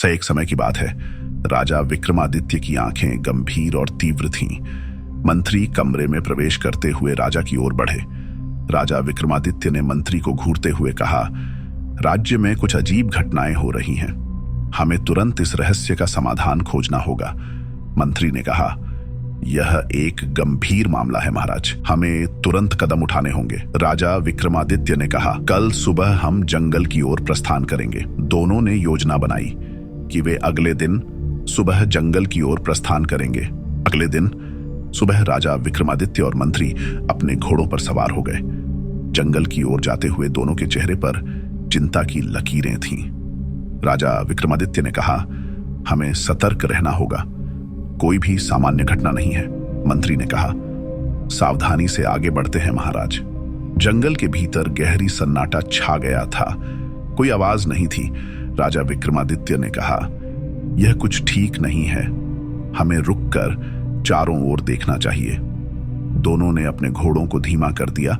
एक समय की बात है। राजा विक्रमादित्य की आंखें गंभीर और तीव्र थीं। मंत्री कमरे में प्रवेश करते हुए राजा की ओर बढ़े। राजा विक्रमादित्य ने मंत्री को घूरते हुए कहा, राज्य में कुछ अजीब घटनाएं हो रही हैं। हमें तुरंत इस रहस्य का समाधान खोजना होगा। मंत्री ने कहा, यह एक गंभीर मामला है महाराज, हमें तुरंत कदम उठाने होंगे। राजा विक्रमादित्य ने कहा, कल सुबह हम जंगल की ओर प्रस्थान करेंगे। दोनों ने योजना बनाई कि वे अगले दिन सुबह जंगल की ओर प्रस्थान करेंगे। अगले दिन सुबह राजा विक्रमादित्य और मंत्री अपने घोड़ों पर सवार हो गए। जंगल की ओर जाते हुए दोनों के चेहरे पर चिंता की लकीरें थीं। राजा विक्रमादित्य ने कहा, हमें सतर्क रहना होगा, कोई भी सामान्य घटना नहीं है। मंत्री ने कहा, सावधानी से आगे बढ़ते हैं महाराज। जंगल के भीतर गहरी सन्नाटा छा गया था, कोई आवाज नहीं थी। राजा विक्रमादित्य ने कहा, यह कुछ ठीक नहीं है, हमें रुककर चारों ओर देखना चाहिए। दोनों ने अपने घोड़ों को धीमा कर दिया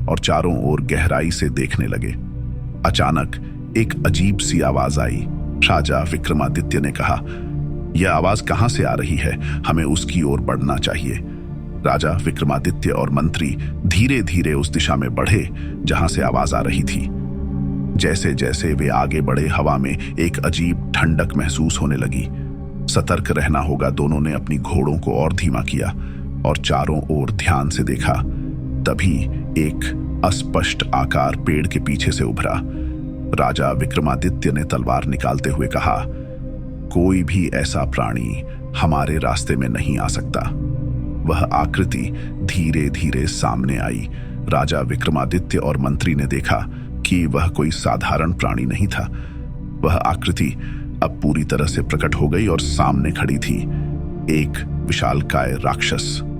और चारों ओर गहराई से देखने लगे। अचानक एक अजीब सी आवाज आई। राजा विक्रमादित्य ने कहा, यह आवाज कहां से आ रही है, हमें उसकी ओर बढ़ना चाहिए। राजा विक्रमादित्य और मंत्री धीरे धीरे उस दिशा में बढ़े जहां से आवाज आ रही थी। जैसे जैसे वे आगे बढ़े, हवा में एक अजीब ठंडक महसूस होने लगी। सतर्क रहना होगा। दोनों ने अपनी घोड़ों को और धीमा किया और चारों ओर ध्यान से देखा। तभी एक अस्पष्ट आकार पेड़ के पीछे से उभरा। राजा विक्रमादित्य ने तलवार निकालते हुए कहा, कोई भी ऐसा प्राणी हमारे रास्ते में नहीं आ सकता। वह आकृति धीरे धीरे सामने आई। राजा विक्रमादित्य और मंत्री ने देखा कि वह कोई साधारण प्राणी नहीं था। वह आकृति अब पूरी तरह से प्रकट हो गई और सामने खड़ी थी, एक विशालकाय राक्षस।